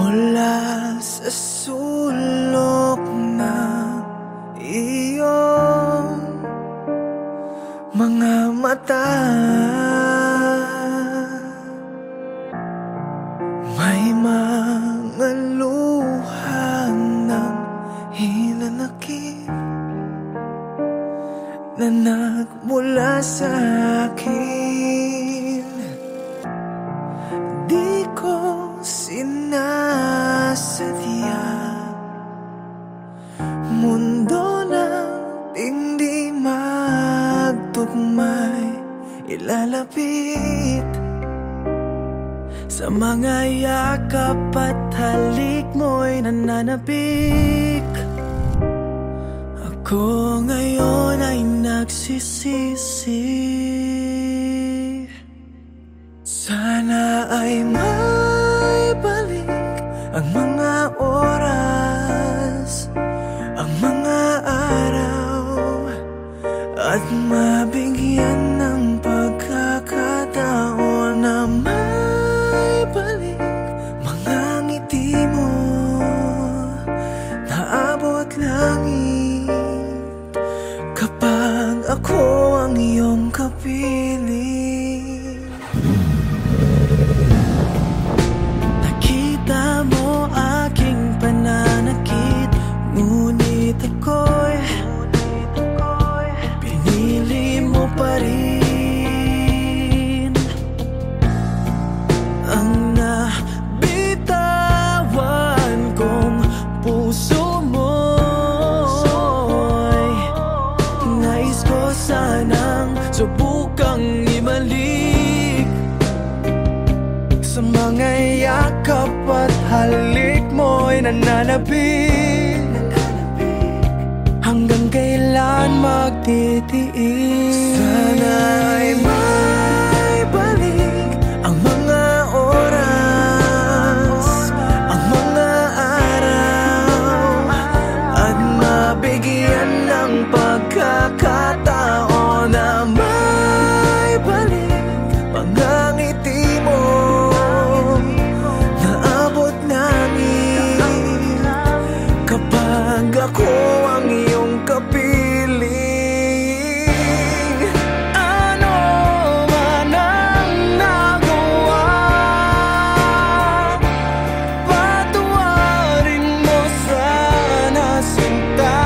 Mula sa sulok ng iyong mga mata, may mga luha ng hinanakit na nagmula sa akin. Di ko sinasadya, mundo ng hindi magtugmay ilalapit. Sa mga yakap at halik mo'y nananabik. Ako ngayon ay nagsisisi. Sana ay may balik ang mga oras, ang mga araw, at mabigyan ng pagkakataon na may balik mga ngiti mo na abot langit kapag ako ang iyong kapiling. Nakita mo aking pananakit, ngunit ako'y pinili mo pa rin. Ang nabitawan kong puso mo'y nais ko sanang subukang ibalik. Sa mga yakap at halik mo'y nananabik. Hanggang kailan magtitiis? Sana ay may balik ang mga oras, ang mga araw, at mabigyan ng pagkakataon na may balik mga ngiti mo na abot langit kapag ako ang iyong kapiling. Ano man ang nagawa, patawarin mo sana sinta.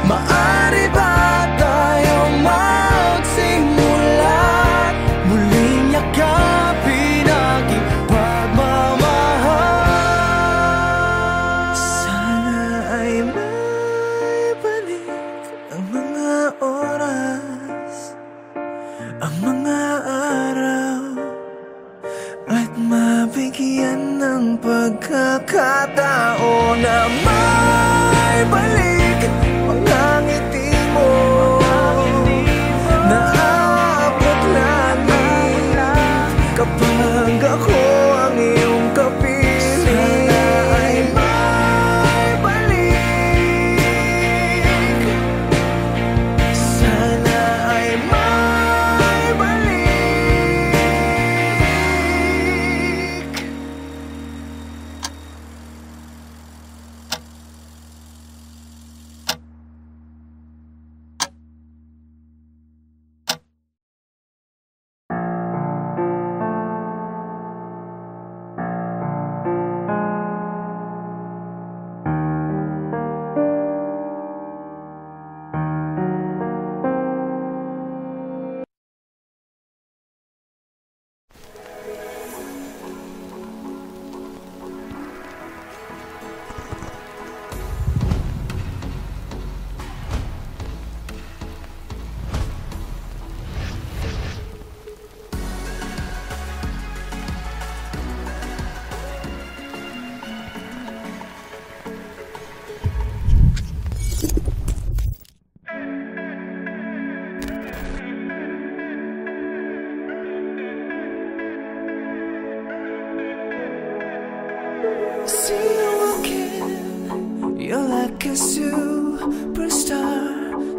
Maaari ba tayong magsimula, muling yakapin aking pagmamahal? Sana ay may balik ang mga oras, ang mga araw, at mabigyan ng pagkakataon na may balik mga ngiti mo na abot langit kapag ako ang iyong kapiling. Sana ay may balik, sana ay may balik. See you walking, you're like a superstar,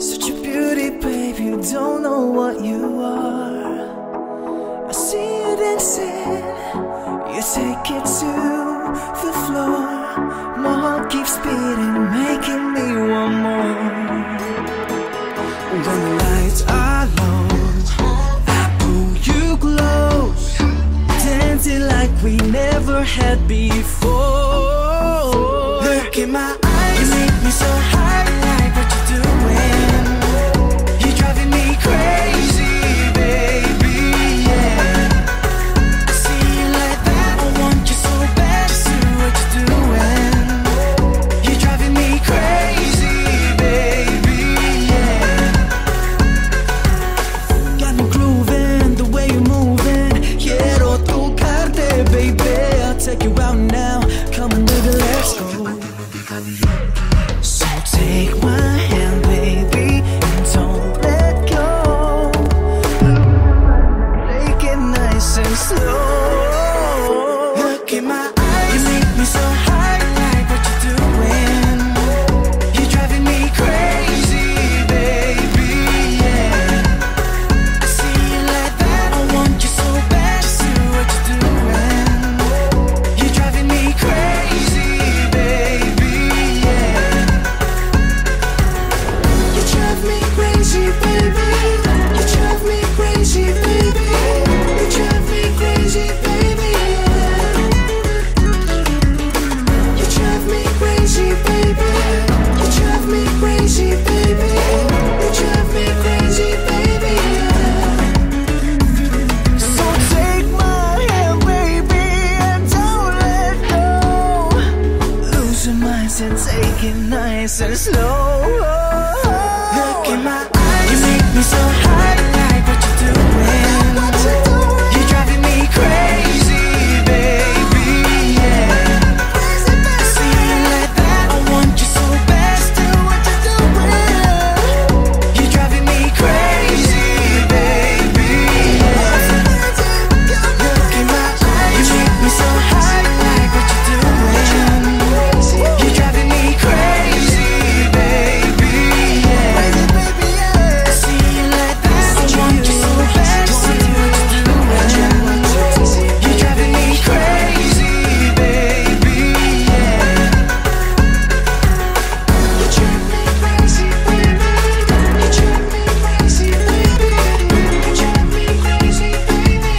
such a beauty, babe, you don't know what you are. I see you dancing, you take it to the floor. My heart keeps beating, making me want more. When the lights are low, I pull you close, dancing like we never had before. Look in my eyes, you make me so high, like what you're doing. You're driving me crazy, baby, yeah. See you like that, I want you so bad, to see what you're doing. You're driving me crazy, baby, yeah. Got me grooving, the way you're moving. Quiero tocarte, baby, I'll take you out now. Come on, baby, let's go. So take my hand, baby, and don't let go. Take it nice and slow. Look in my eyes, you make me so high, like what you're doing. You're driving me crazy, baby, yeah. I see you like that, I want you so bad, to see what you're doing. You're driving me crazy, baby, yeah. You drive me crazy, baby. You drive me crazy, baby. You drive me crazy, baby, yeah. You drive me crazy, baby. You drive me crazy, baby. You drive me crazy, baby, yeah. So take my hand, baby, and don't let go. Lose your minds and take it nice and slow. Look in my eyes, you make me so high, like what you're doing. You're driving me crazy, baby, yeah. See you like that, I want you so bad, still what you're doing. You're driving me crazy, baby, yeah. Look in my eyes, you make me so high, like what you're doing. You're driving me crazy, baby, yeah. See you like that, I want you so bad, see what you're doing. You're driving me crazy, baby, yeah. You drive me crazy, baby. You drive me crazy, baby. You drive me crazy, baby.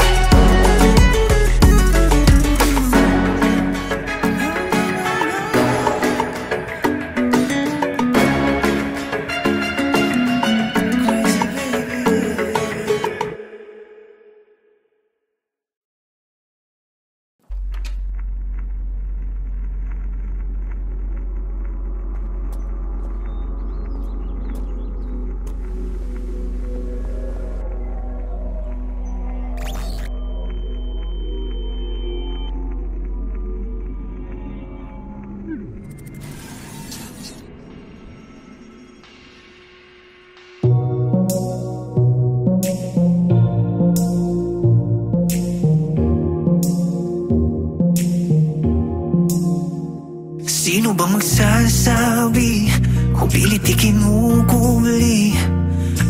Sino ba magsasabi kung pilit ikinukuli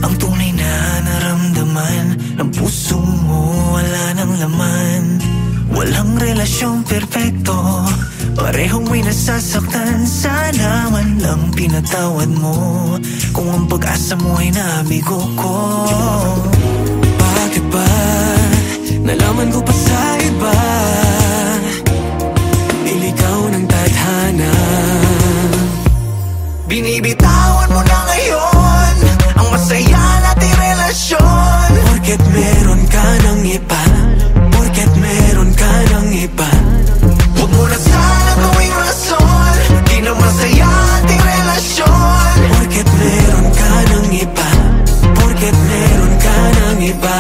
ang tunay na naramdaman ng puso mo? Wala nang laman, walang relasyong perpekto, parehong may nasasaktan. Sana man lang pinatawad mo kung ang pag-asa mo ay nabigo ko. Bakit ba nalaman ko pa sa iba? Iligaw ng tadhana, binibitawan mo na ngayon ang masaya nating relasyon. Porket meron ka ng iba, porket meron ka ng iba, huwag mo na sana gawing rason, di na masaya ating relasyon. Porket meron ka ng iba, porket meron ka ng iba.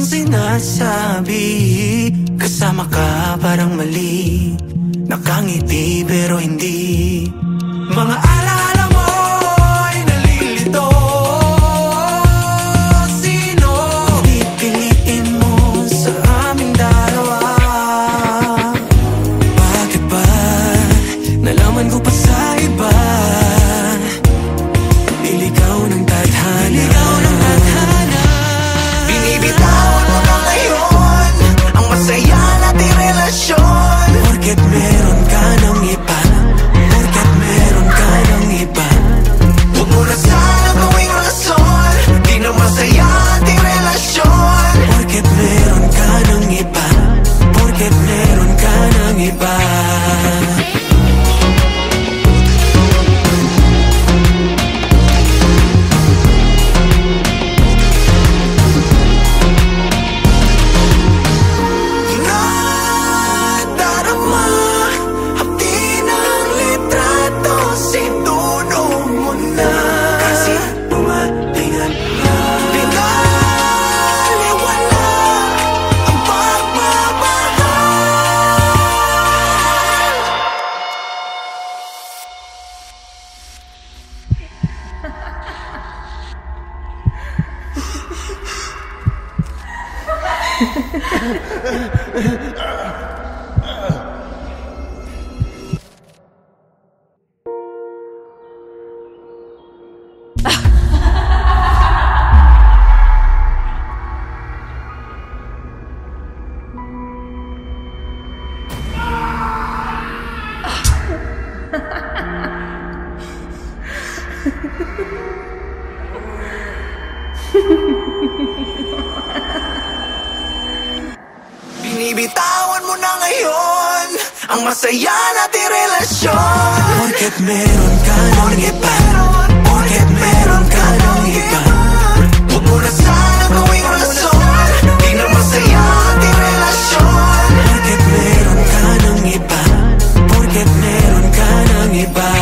Sinasabi kasama ka parang mali, nakangiti pero hindi. Mga alaala mo'y nalilito. Sino pipiliin mo sa aming dalawa? Binibitawan mo na ngayon ang masaya nating relasyon. Porket meron ka ng iba, porket meron ka ng iba, huwag mo na sana gawing rason, di na masaya ating relasyon. Porket meron ka ng iba, porket meron ka ng iba.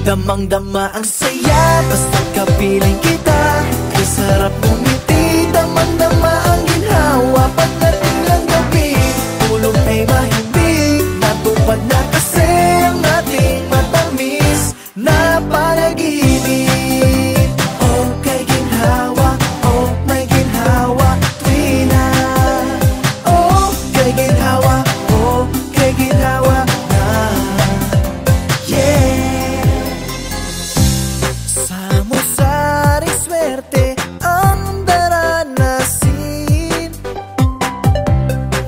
Damang-dama ang saya, basta kapiling kita. Ay sarap bumiti, damang-dama ang ginhawa. Pagdating ng gabi, tulog ay mahimbing. Natupad na kasi ang ating matamis na panaginip. Oh, kay ginhawa, oh, may ginhawa, tuwina. Oh, kay ginhawa, oh, kay ginhawa na. Yeah. Sari swerte ang daranasin,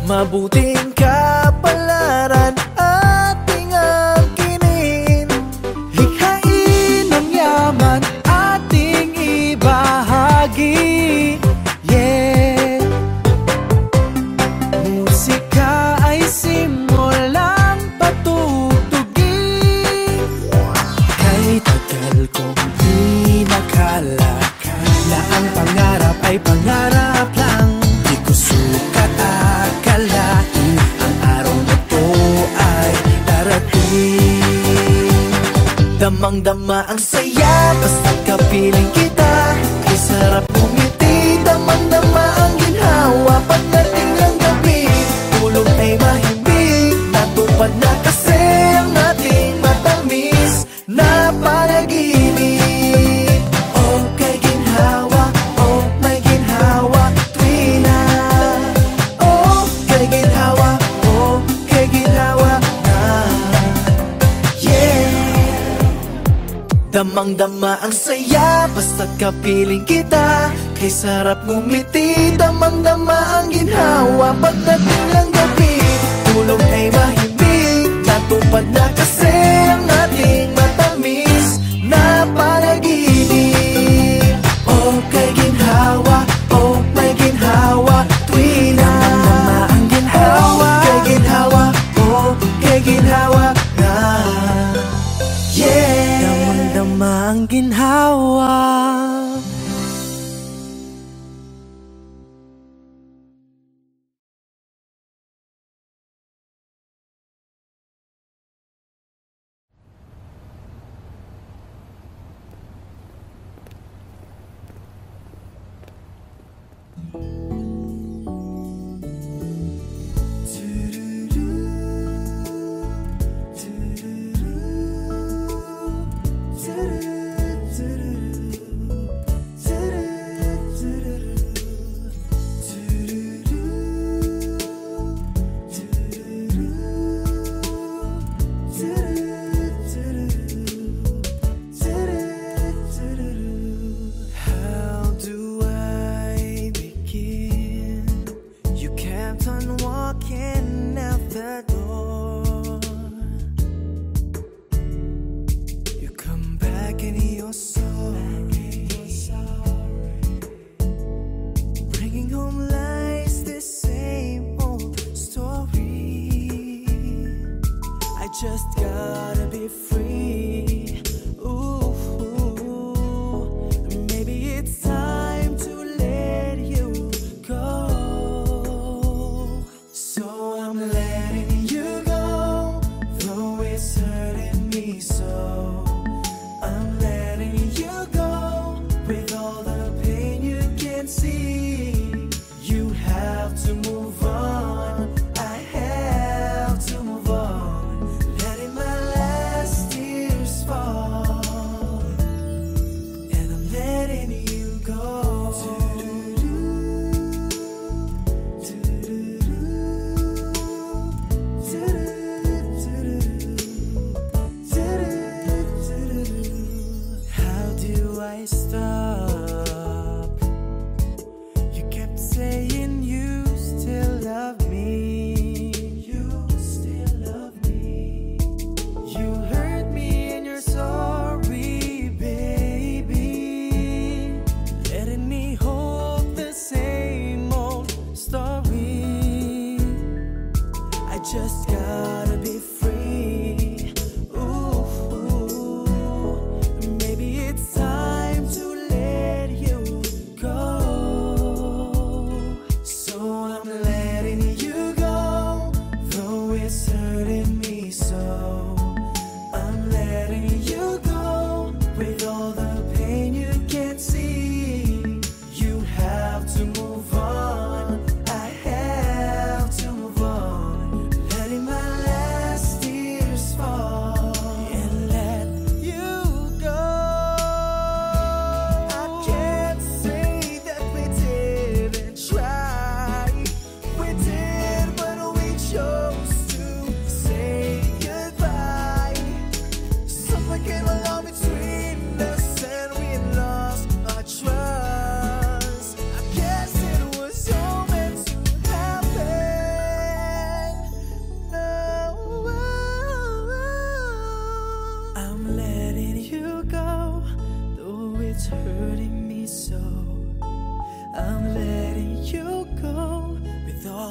mabuting kapalaran ating angkinin. Likhain ang yaman ating ibahagi. Yeah. Musika ay simulang patutugin. Kahit tagal kong di nakala na ang pangarap ay pangarap lang. Di ko sukat akalain ang araw na to ay darating. Damang-dama ang saya, basta kapiling kita. Ay sarap bumiti, damang-dama ang ginhawa. Pagdating ng gabi, tulog ay mahimbing. Natupad na kasi ang ating matamis na panaginip. Oh, kay ginhawa, oh, may ginhawa, tuwina. Oh, kay ginhawa, oh, kay ginhawa na. Yeah. Damang-dama ang saya, basta't kapiling kita. Kay sarap ngumiti, damang-dama ang ginhawa. Pagdating ng gabi, tulog ay mahimbing. Natupad na kasi ang ating matamis na panaginip. Oh, kay ginhawa, oh, may ginhawa, tuwina. Damang-dama ang ginhawa, oh, kay ginhawa, oh, kay ginhawa na. Yeah. Damang-dama ang ginhawa.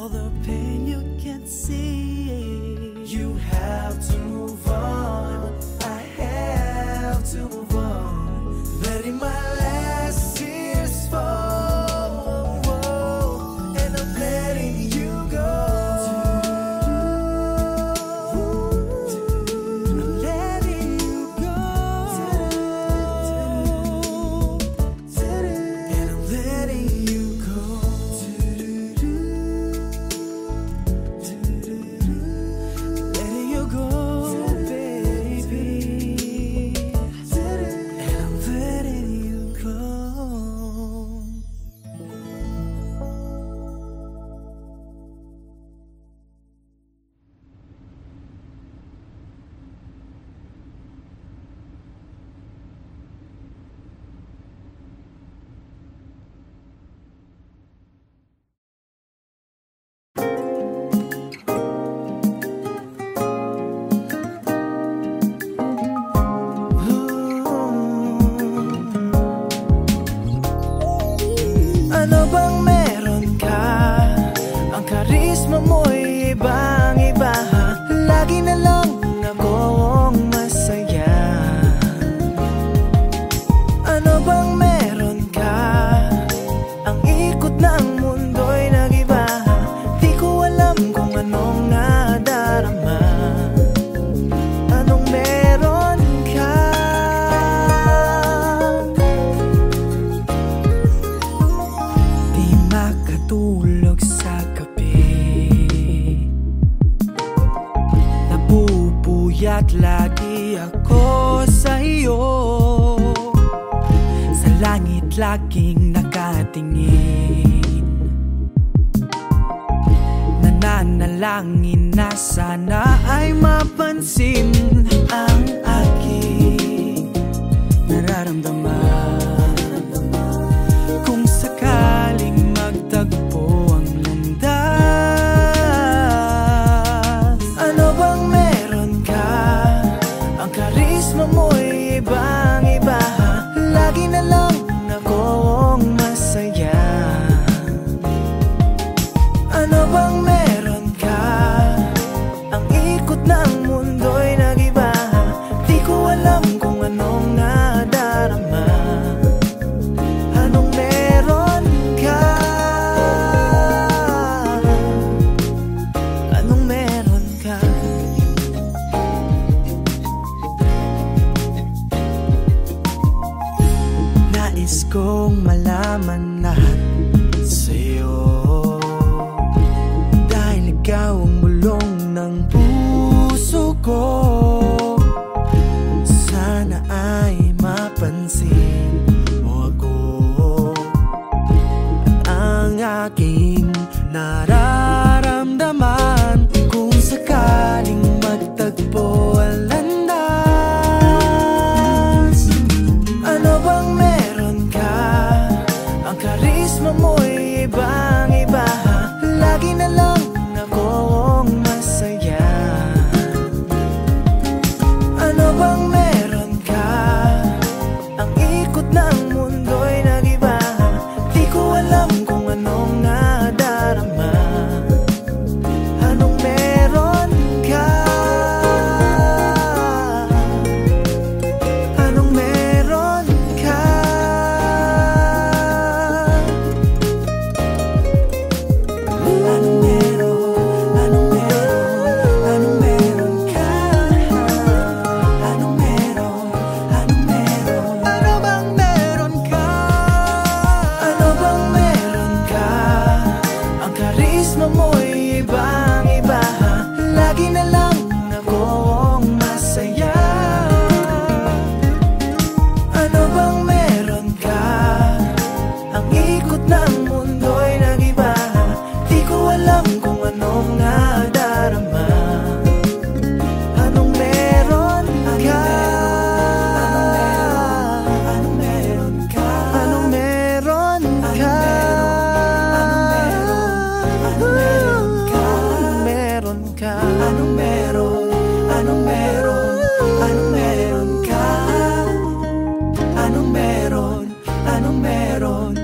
all the pain you can't see. You have to move on, I have to move on, letting my last tears fall, and I'm letting you go. I'm letting you go, and I'm letting you go. Letting you go, baby, and I'm letting you go. Ano bang meron ka? Ang karisma mo'y ibang-iba. Lagi na lang akong masaya. Ano bang meron ka? Ang ikot ng mundo'y nag-iba. Di ko alam kung anong nadarama. Anong meron ka? Di makatulog sa gabi, napupuyat lagi ako sa iyo. Sa langit laging nakatingin, nananalangin na sana ay mapansin ang aking nararamdaman. Kung sakaling magtagpo ang landas, ano bang meron ka? Ang karisma mo'y ibang-iba. Lagi na lang akong masaya. Ano bang meron ka? Ang ikot ng mundo'y nag-iba. Di ko alam kung anong nadarama. Anong meron ka? Anong meron ka? Nais kong malaman lahat sa'yo, dahil ikaw ang bulong ng puso ko. Sana ay mapansin mo ako at ang aking nararamdaman. Kung sakaling magtagpo ang landas, ano bang meron ka? Ang karisma mo'y ibang-iba. Lagi na lang akong masaya. Ano bang meron ka? Ang ikot ng mundo'y nag-iba. Di ko alam kung anong nadarama. Anong meron ka? Anong meron ka? Anong meron? Anong meron? Anong meron ka? Anong meron? Anong meron? Ano bang meron ka? Ano bang meron ka? Ang karisma mo'y ibang-iba. Lagi na lang akong masaya. Ano bang meron ka? Ang ikot ng mundo'y nag-iba. Di ko alam kung anong nadarama. Anong meron ka? Anong meron ka? Anong meron ka? Anong meron ka? Anong meron ka? Anong meron? Anong meron? Anong meron ka? Anong meron? Anong meron?